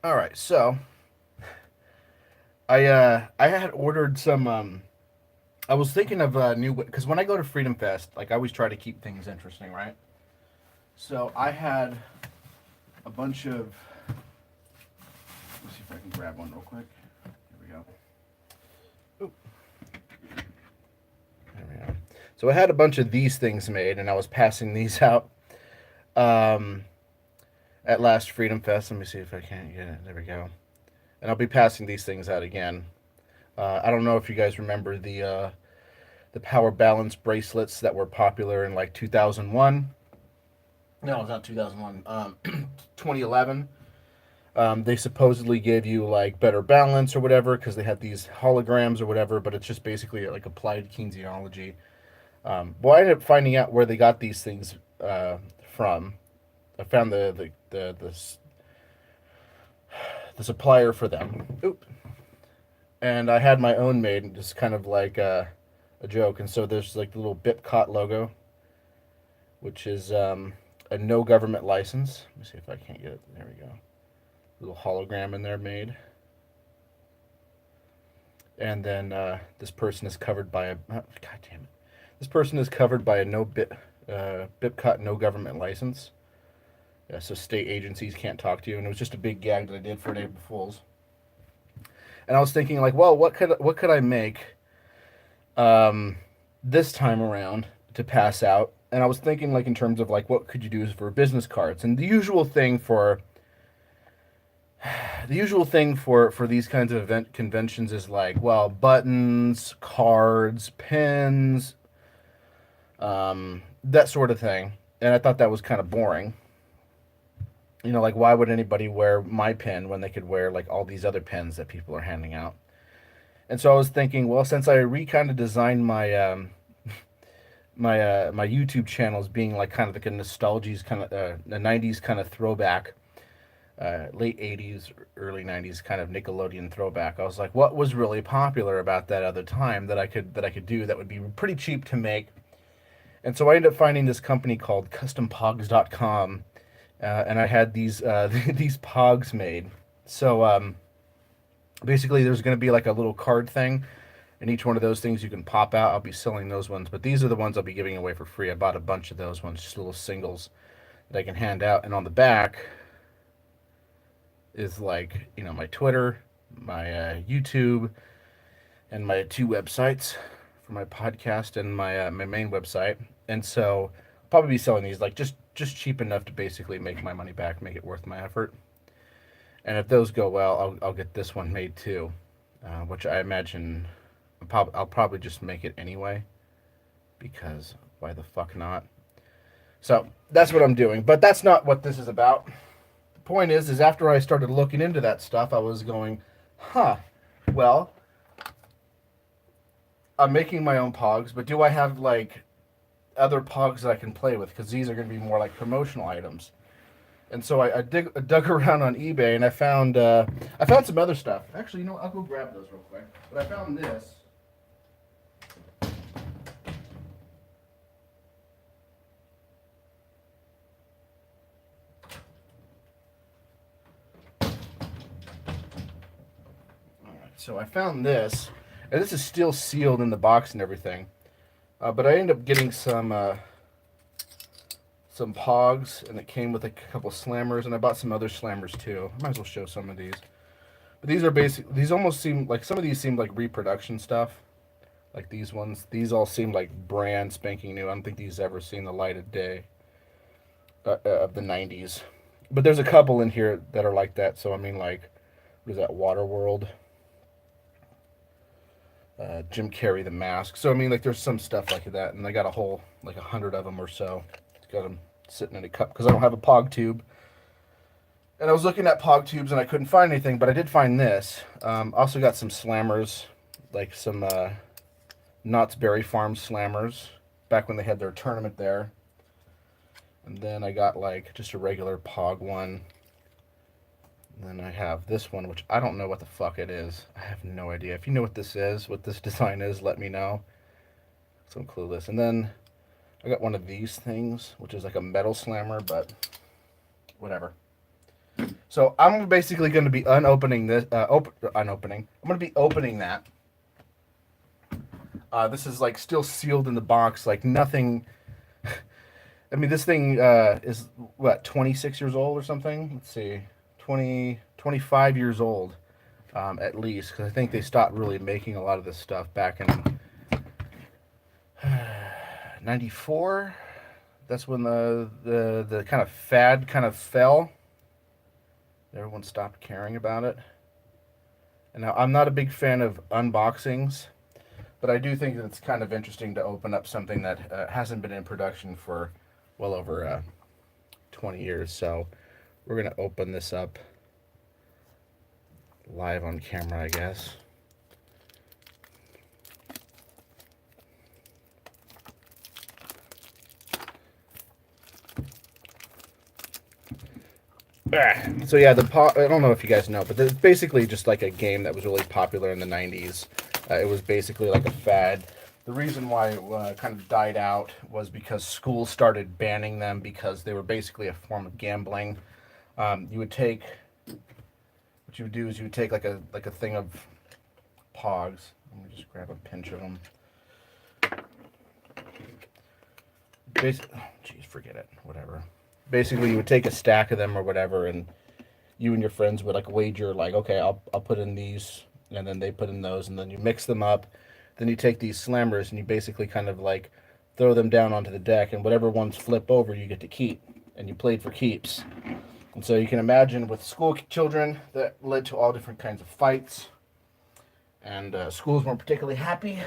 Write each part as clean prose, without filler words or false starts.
All right, so I had ordered some. I was thinking of new because when I go to Freedom Fest, like I always try to keep things interesting, right? So I had a bunch of. Let's see if I can grab one real quick. Here we go. Oop, there we go. So I had a bunch of these things made, and I was passing these out um, at last Freedom Fest. Let me see if I can get it. There we go. And I'll be passing these things out again. I don't know if you guys remember the power balance bracelets that were popular in like 2001. No, it's not 2001. 2011. They supposedly gave you like better balance or whatever because they had these holograms or whatever, but it's just basically like applied kinesiology. Well, I ended up finding out where they got these things from. I found the supplier for them. Oop. And I had my own made, just kind of like a joke. And so there's like the little Bipcot logo, which is a no government license. Let me see if I can't get it. There we go. Little hologram in there made. And then this person is covered by a God damn it. This person is covered by a Bipcot no government license. Yeah, so state agencies can't talk to you, and it was just a big gag that I did for April Fools. And I was thinking like, well, what could I make um, this time around to pass out? And I was thinking like in terms of like what could you do for business cards, and the usual thing for these kinds of event conventions is like, well, buttons, cards, pins, that sort of thing. And I thought that was kind of boring. You know, like why would anybody wear my pin when they could wear like all these other pins that people are handing out? And so I was thinking, well, since I kind of designed my YouTube channel as being like kind of like a nostalgia's kind of a '90s kind of throwback, late '80s, early '90s kind of Nickelodeon throwback. I was like, what was really popular about that other time that I could do that would be pretty cheap to make? And so I ended up finding this company called CustomPogs.com, and I had these these pogs made. So basically, there's going to be like a little card thing, and each one of those things you can pop out. I'll be selling those ones, but these are the ones I'll be giving away for free. I bought a bunch of those ones, just little singles that I can hand out. And on the back is like my Twitter, my YouTube, and my two websites for my podcast and my main website. And so I'll probably be selling these like just cheap enough to basically make my money back, make it worth my effort. And if those go well, I'll get this one made too, which I imagine I'll probably just make it anyway because why the fuck not? So that's what I'm doing, but that's not what this is about. The point is after I started looking into that stuff, I was going, huh, well, I'm making my own pogs, but do I have like other pogs that I can play with? Because these are going to be more like promotional items. And so I dug around on eBay and I found some other stuff. Actually, I'll go grab those real quick. But I found this. All right, so I found this, and this is still sealed in the box and everything. But I ended up getting some pogs, and it came with a couple slammers, and I bought some other slammers too. I might as well show some of these. But these are basic. These almost seem like some of these seem like reproduction stuff. Like these ones, these all seem like brand spanking new. I don't think these ever seen the light of day of the '90s. But there's a couple in here that are like that. So I mean, like, what is that? Waterworld, Jim Carrey, The Mask. So I mean, like, there's some stuff like that, and I got a whole like 100 of them or so. Got them sitting in a cup because I don't have a Pog tube. And I was looking at Pog tubes and I couldn't find anything, but I did find this. Also got some slammers, like some Knott's Berry Farm slammers, back when they had their tournament there. And then I got like just a regular Pog one. And then I have this one, which I don't know what the fuck it is. I have no idea. If you know what this is, what this design is, let me know. So I'm clueless. And then I got one of these things, which is like a metal slammer, but whatever. So I'm basically going to be unopening this. Unopening. I'm going to be opening that. This is like still sealed in the box, like nothing. I mean, this thing is what 26 years old or something. Let's see, 25 years old at least, because I think they stopped really making a lot of this stuff back in '94. That's when the kind of fad kind of fell. Everyone stopped caring about it. And now I'm not a big fan of unboxings, but I do think that it's kind of interesting to open up something that hasn't been in production for well over 20 years. So we're going to open this up live on camera, I guess. So yeah, I don't know if you guys know, but it's basically just like a game that was really popular in the 90s. It was basically like a fad. The reason why it kind of died out was because schools started banning them because they were basically a form of gambling. You would take what you would do is you would take like a thing of pogs. Let me just grab a pinch of them. Jeez, forget it. Whatever. Basically, you would take a stack of them or whatever, and you and your friends would like wager, like, okay, I'll put in these, and then they put in those, and then you mix them up. Then you take these slammers and you basically kind of like throw them down onto the deck, and whatever ones flip over, you get to keep, and you played for keeps. And so you can imagine with school children, that led to all different kinds of fights, and schools weren't particularly happy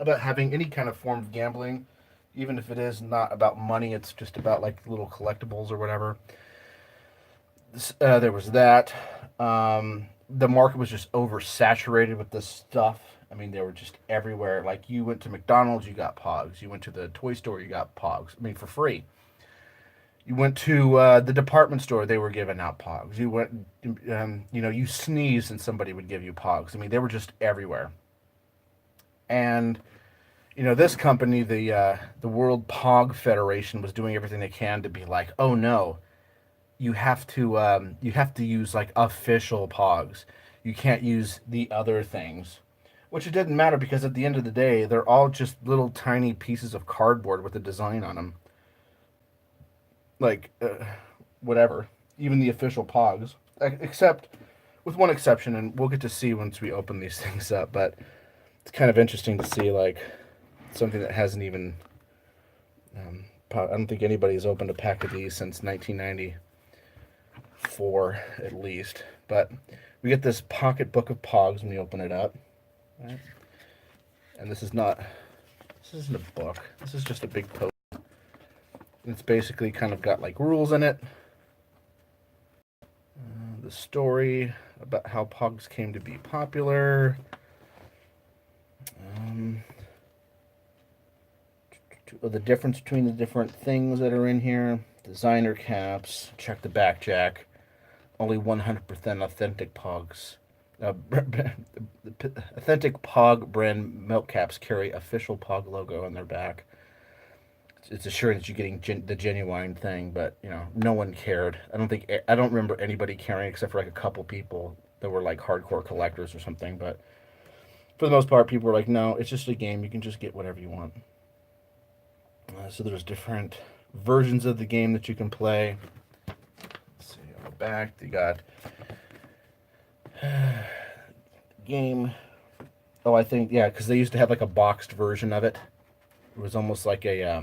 about having any kind of form of gambling, even if it is not about money. It's just about like little collectibles or whatever. There was that. The market was just oversaturated with this stuff. I mean, they were just everywhere. Like you went to McDonald's, you got Pogs. You went to the toy store, you got Pogs. I mean, for free. You went to the department store, they were giving out Pogs. You went, you sneezed and somebody would give you Pogs. I mean, they were just everywhere. And this company, the World Pog Federation, was doing everything they can to be like, oh no, you have to use like official Pogs. You can't use the other things, which it didn't matter because at the end of the day, they're all just little tiny pieces of cardboard with a design on them. Like whatever, even the official Pogs, except with one exception, and we'll get to see once we open these things up. But it's kind of interesting to see like something that hasn't even. I don't think anybody's opened a pack of these since 1994, at least. But we get this pocket book of Pogs when we open it up, right? And this isn't a book. This is just a big post. It's basically kind of got like rules in it. The story about how Pogs came to be popular. The difference between the different things that are in here. Designer caps. Check the back, Jack. Only 100% authentic Pogs. Authentic Pog brand milk caps carry official Pog logo on their back. It's assuring that you're getting the genuine thing, but no one cared. I don't remember anybody caring except for like a couple people that were like hardcore collectors or something. But for the most part, people were like, no, it's just a game. You can just get whatever you want. So there's different versions of the game that you can play. Let's see on the back, they got game. Oh, I think because they used to have like a boxed version of it. It was almost like a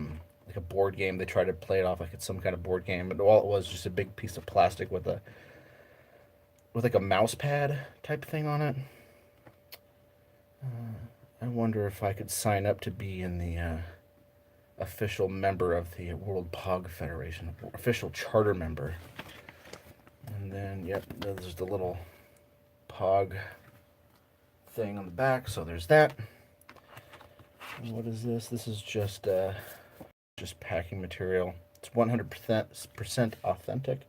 board game. They tried to play it off like it's some kind of board game, but all it was just a big piece of plastic with like a mouse pad type thing on it. I wonder if I could sign up to be in the official member of the World Pog Federation, official charter member. And then, there's the little Pog thing on the back. So there's that. And what is this? This is just packing material. It's 100% authentic.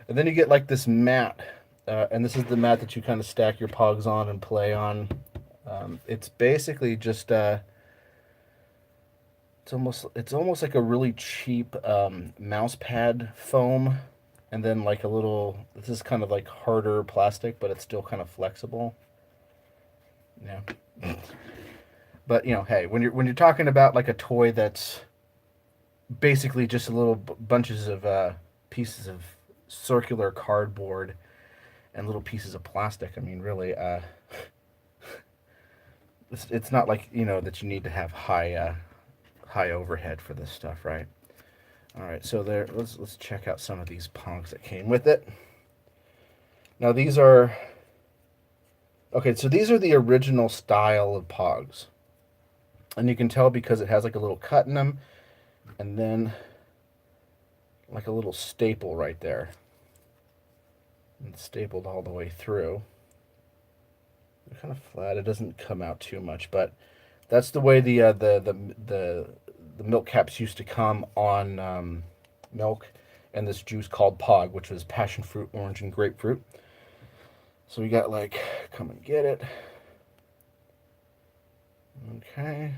And then you get like this mat, and this is the mat that you kind of stack your Pogs on and play on. It's basically just it's almost like a really cheap mouse pad foam and then like a little. This is kind of like harder plastic, but it's still kind of flexible. Yeah. But hey, when you're talking about like a toy that's basically just a little bunches of pieces of circular cardboard and little pieces of plastic. I mean, really, it's not like that you need to have high overhead for this stuff, right? All right, so there. Let's check out some of these Pogs that came with it. Now these are okay. So these are the original style of Pogs, and you can tell because it has like a little cut in them, and then like a little staple right there. And it's stapled all the way through. They're kind of flat. It doesn't come out too much, but that's the way the milk caps used to come on milk and this juice called POG, which was passion fruit, orange, and grapefruit. So we got like, come and get it. Okay.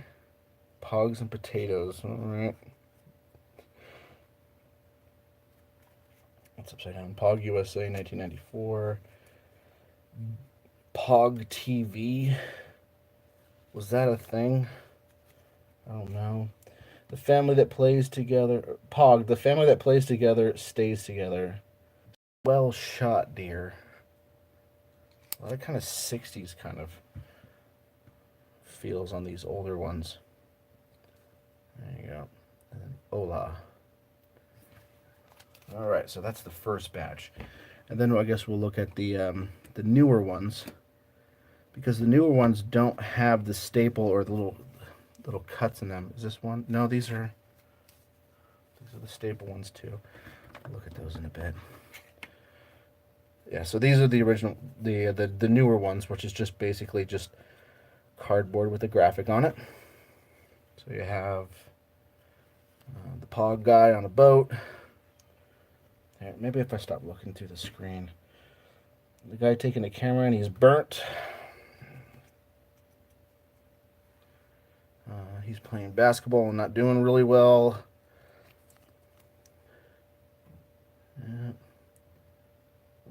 Pogs and potatoes. All right. It's upside down. POG USA 1994. POG TV. Was that a thing? I don't know. The family that plays together. POG. The family that plays together stays together. Well shot, dear. A lot of kind of 60s kind of feels on these older ones. There you go. And then Hola. All right, so that's the first batch, and then I guess we'll look at the newer ones, because the newer ones don't have the staple or the little cuts in them. Is this one? No, these are the staple ones too. I'll look at those in a bit. Yeah, so these are the original, the newer ones, which is just basically just cardboard with a graphic on it. So you have the POG guy on a boat. Here, maybe if I stop looking through the screen. The guy taking the camera and he's burnt. He's playing basketball and not doing really well. Yeah.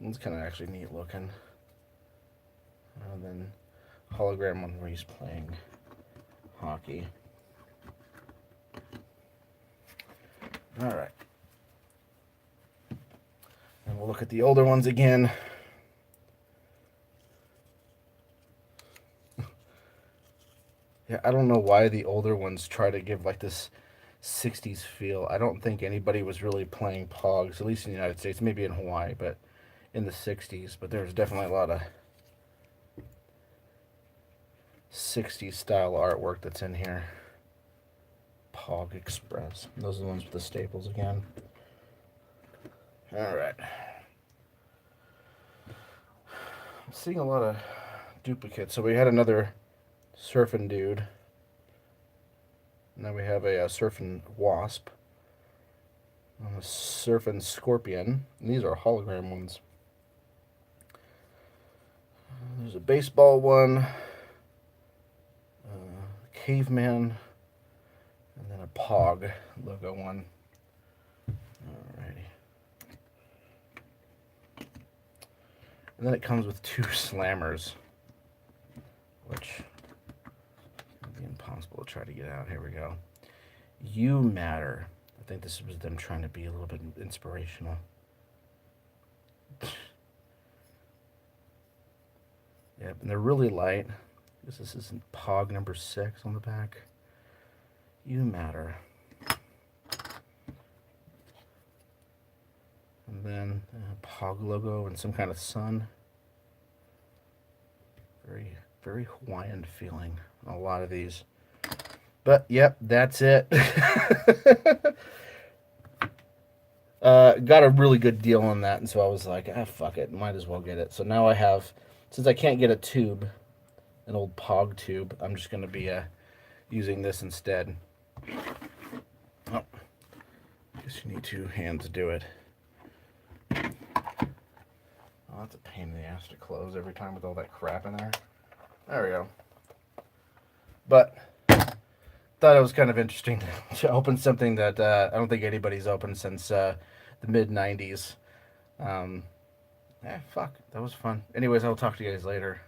It's kind of actually neat looking. And then hologram one where he's playing hockey. All right. And we'll look at the older ones again. Yeah, I don't know why the older ones try to give like this 60s feel. I don't think anybody was really playing Pogs, at least in the United States, maybe in Hawaii, but in the 60s. But there's definitely a lot of 60s style artwork that's in here. Pog Express. Those are the ones with the staples again. All right. I'm seeing a lot of duplicates. So we had another surfing dude. Now we have a surfing wasp. A surfing scorpion. And these are hologram ones. There's a baseball one. Caveman. And then a POG logo one. Alrighty. And then it comes with two slammers, which would be impossible to try to get out. Here we go. You matter. I think this was them trying to be a little bit inspirational. Yep, and they're really light. This is POG number 6 on the back. You matter. And then a POG logo and some kind of sun. Very, very Hawaiian feeling on a lot of these. But, yep, that's it. Got a really good deal on that, and so I was like, fuck it, might as well get it. So now I have, since I can't get a tube, an old POG tube, I'm just going to be using this instead. Oh, I guess you need 2 hands to do it. Oh, that's a pain in the ass to close every time with all that crap in there. There we go. But thought it was kind of interesting to open something that I don't think anybody's opened since the mid-90s. Um, fuck, that was fun. Anyways, I'll talk to you guys later.